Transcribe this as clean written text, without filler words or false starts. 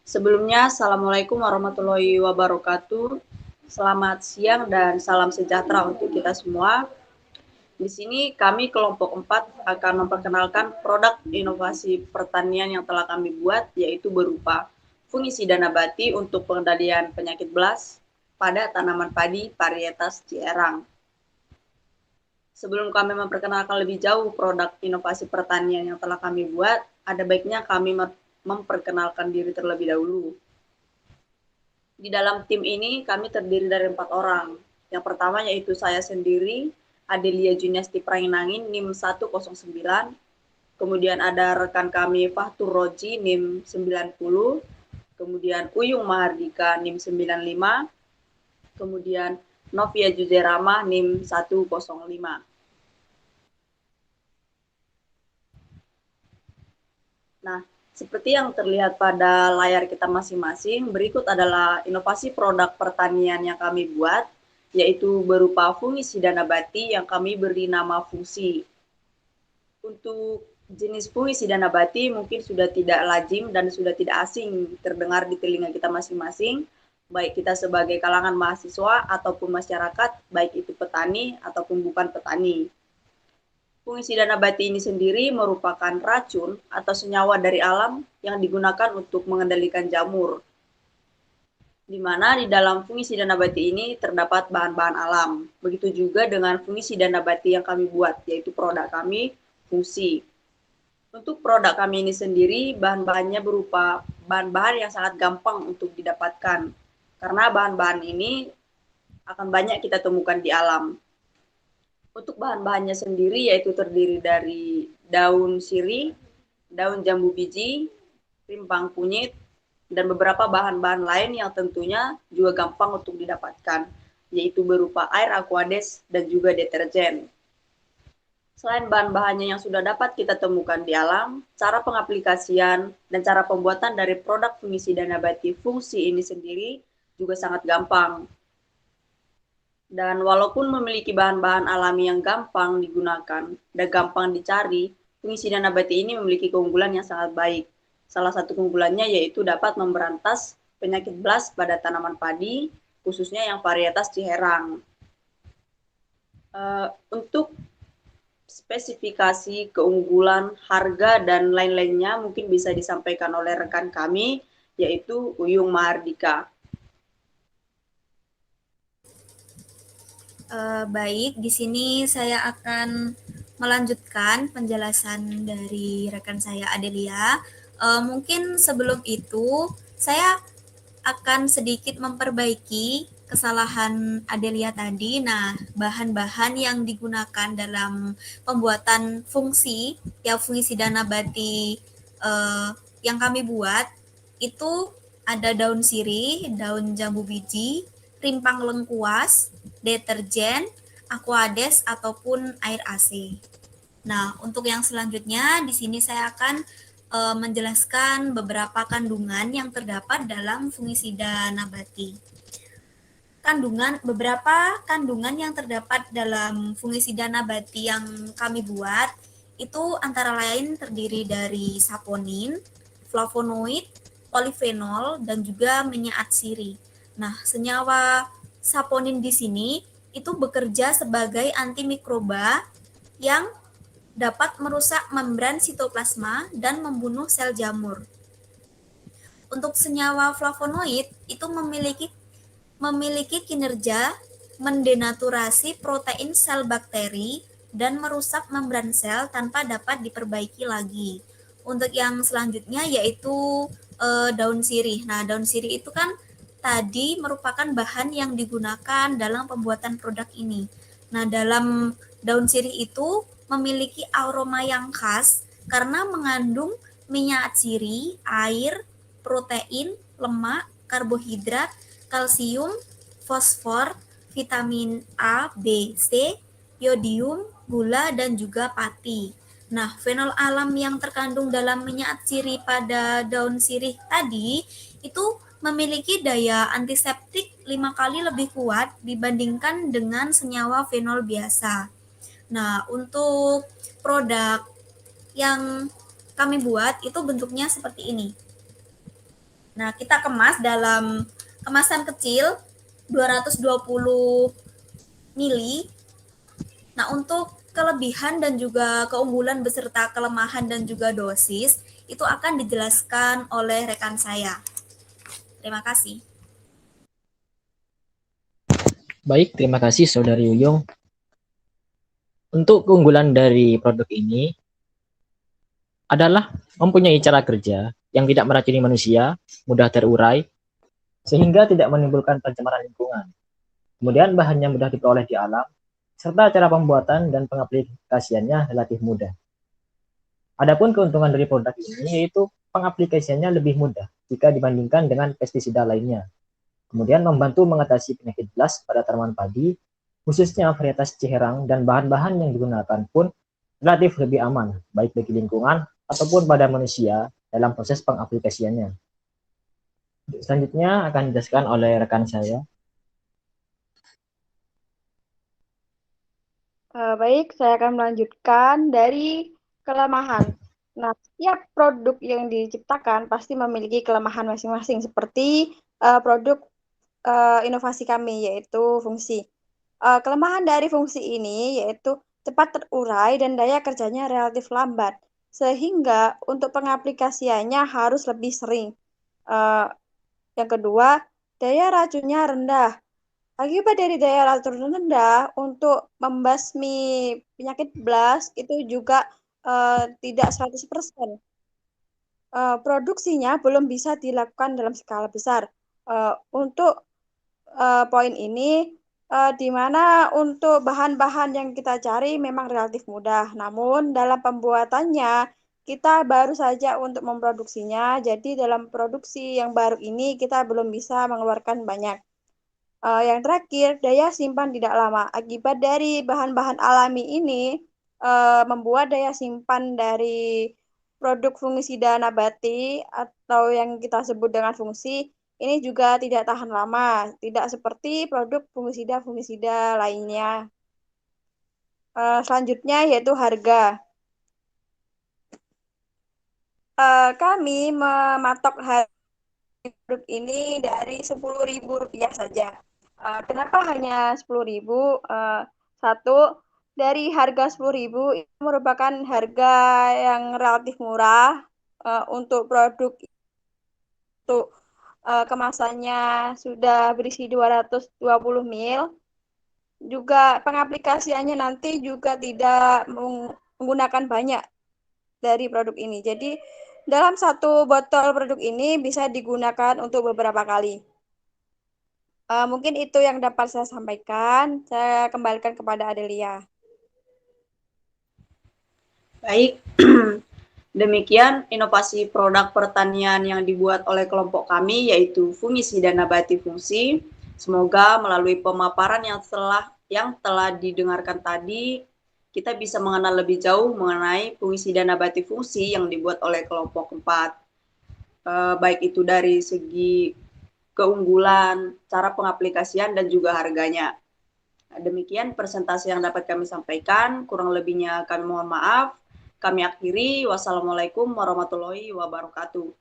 Sebelumnya, Assalamualaikum warahmatullahi wabarakatuh. Selamat siang dan salam sejahtera untuk kita semua. Di sini kami kelompok 4 akan memperkenalkan produk inovasi pertanian yang telah kami buat, yaitu berupa fungisida nabati untuk pengendalian penyakit belas pada tanaman padi varietas Cierang. Sebelum kami memperkenalkan lebih jauh produk inovasi pertanian yang telah kami buat, ada baiknya kami memperkenalkan diri terlebih dahulu. Di dalam tim ini kami terdiri dari 4 orang. Yang pertama yaitu saya sendiri, Adelia Juniasti Prainangin, NIM 109. Kemudian ada rekan kami Fahtur Roji, NIM 90. Kemudian Uyung Mahardika, NIM 95. Kemudian Novia Juzerama, NIM 105. Nah, seperti yang terlihat pada layar kita masing-masing, berikut adalah inovasi produk pertanian yang kami buat, yaitu berupa fungisida nabati yang kami beri nama Fungsi. Untuk jenis fungisida nabati mungkin sudah tidak lazim dan sudah tidak asing terdengar di telinga kita masing-masing, baik kita sebagai kalangan mahasiswa ataupun masyarakat, baik itu petani ataupun bukan petani. Fungisida nabati ini sendiri merupakan racun atau senyawa dari alam yang digunakan untuk mengendalikan jamur. Di mana di dalam fungisida nabati ini terdapat bahan-bahan alam. Begitu juga dengan fungisida nabati yang kami buat, yaitu produk kami, Fungsi. Untuk produk kami ini sendiri, bahan-bahannya berupa bahan-bahan yang sangat gampang untuk didapatkan. Karena bahan-bahan ini akan banyak kita temukan di alam. Untuk bahan-bahannya sendiri yaitu terdiri dari daun sirih, daun jambu biji, rimpang kunyit, dan beberapa bahan-bahan lain yang tentunya juga gampang untuk didapatkan, yaitu berupa air aquades dan juga deterjen. Selain bahan-bahannya yang sudah dapat kita temukan di alam, cara pengaplikasian dan cara pembuatan dari produk fungisida nabati Fungsi ini sendiri juga sangat gampang. Dan walaupun memiliki bahan-bahan alami yang gampang digunakan dan gampang dicari, fungisida nabati ini memiliki keunggulan yang sangat baik. Salah satu keunggulannya yaitu dapat memberantas penyakit belas pada tanaman padi, khususnya yang varietas Ciherang. Untuk spesifikasi, keunggulan, harga, dan lain-lainnya mungkin bisa disampaikan oleh rekan kami, yaitu Uyung Mahardika. Baik, di sini saya akan melanjutkan penjelasan dari rekan saya Adelia. Mungkin sebelum itu saya akan sedikit memperbaiki kesalahan Adelia tadi. Nah, bahan-bahan yang digunakan dalam pembuatan fungsi, ya fungisida nabati yang kami buat itu ada daun sirih, daun jambu biji, rimpang lengkuas, deterjen, aquades ataupun air AC. Nah, untuk yang selanjutnya di sini saya akan menjelaskan beberapa kandungan yang terdapat dalam fungisida nabati. Beberapa kandungan yang terdapat dalam fungisida nabati yang kami buat itu antara lain terdiri dari saponin, flavonoid, polifenol, dan juga minyak atsiri. Nah, senyawa saponin di sini itu bekerja sebagai antimikroba yang dapat merusak membran sitoplasma dan membunuh sel jamur. Untuk senyawa flavonoid itu memiliki kinerja mendenaturasi protein sel bakteri dan merusak membran sel tanpa dapat diperbaiki lagi. Untuk yang selanjutnya yaitu daun sirih. Nah, daun sirih itu kan tadi merupakan bahan yang digunakan dalam pembuatan produk ini. Nah, dalam daun sirih itu memiliki aroma yang khas karena mengandung minyak atsiri, air, protein, lemak, karbohidrat, kalsium, fosfor, vitamin A, B, C, yodium, gula, dan juga pati. Nah, fenol alam yang terkandung dalam minyak atsiri pada daun sirih tadi itu memiliki daya antiseptik 5 kali lebih kuat dibandingkan dengan senyawa fenol biasa. Nah, untuk produk yang kami buat itu bentuknya seperti ini. Nah, kita kemas dalam kemasan kecil 220 mili. Nah, untuk kelebihan dan juga keunggulan beserta kelemahan dan juga dosis itu akan dijelaskan oleh rekan saya. Terima kasih. Baik, terima kasih Saudari Yuyung. Untuk keunggulan dari produk ini adalah mempunyai cara kerja yang tidak meracuni manusia, mudah terurai, sehingga tidak menimbulkan pencemaran lingkungan. Kemudian bahannya mudah diperoleh di alam, serta cara pembuatan dan pengaplikasiannya relatif mudah. Adapun keuntungan dari produk ini yaitu pengaplikasiannya lebih mudah jika dibandingkan dengan pestisida lainnya. Kemudian membantu mengatasi penyakit blast pada tanaman padi, khususnya varietas Ciherang, dan bahan-bahan yang digunakan pun relatif lebih aman, baik bagi lingkungan ataupun pada manusia dalam proses pengaplikasiannya. Selanjutnya akan dijelaskan oleh rekan saya. Baik, saya akan melanjutkan dari kelemahan. Nah, setiap produk yang diciptakan pasti memiliki kelemahan masing-masing, seperti produk inovasi kami, yaitu fungsi. Kelemahan dari fungsi ini yaitu cepat terurai dan daya kerjanya relatif lambat, sehingga untuk pengaplikasiannya harus lebih sering. Eh, yang kedua, daya racunnya rendah. Akibat dari daya racun rendah untuk membasmi penyakit blast itu juga tidak 100%. Produksinya belum bisa dilakukan dalam skala besar. Untuk poin ini, di mana untuk bahan-bahan yang kita cari memang relatif mudah, namun dalam pembuatannya kita baru saja untuk memproduksinya, jadi dalam produksi yang baru ini kita belum bisa mengeluarkan banyak. Yang terakhir, daya simpan tidak lama. Akibat dari bahan-bahan alami ini membuat daya simpan dari produk fungisida nabati atau yang kita sebut dengan fungsi ini juga tidak tahan lama, tidak seperti produk fungisida-fungisida lainnya. Selanjutnya yaitu harga. Kami mematok harga produk ini dari Rp10.000 saja. Kenapa hanya 10.000? Satu, dari harga 10.000 itu merupakan harga yang relatif murah untuk produk untuk kemasannya sudah berisi 220 ml. Juga pengaplikasiannya nanti juga tidak menggunakan banyak dari produk ini. Jadi dalam satu botol produk ini bisa digunakan untuk beberapa kali. Mungkin itu yang dapat saya sampaikan. Saya kembalikan kepada Adelia. Baik, demikian inovasi produk pertanian yang dibuat oleh kelompok kami, yaitu fungisida nabati fungsi. Semoga melalui pemaparan yang telah didengarkan tadi, kita bisa mengenal lebih jauh mengenai fungisida nabati fungsi yang dibuat oleh kelompok 4. Baik itu dari segi keunggulan, cara pengaplikasian, dan juga harganya. Demikian presentasi yang dapat kami sampaikan. Kurang lebihnya kami mohon maaf. Kami akhiri. Wassalamualaikum warahmatullahi wabarakatuh.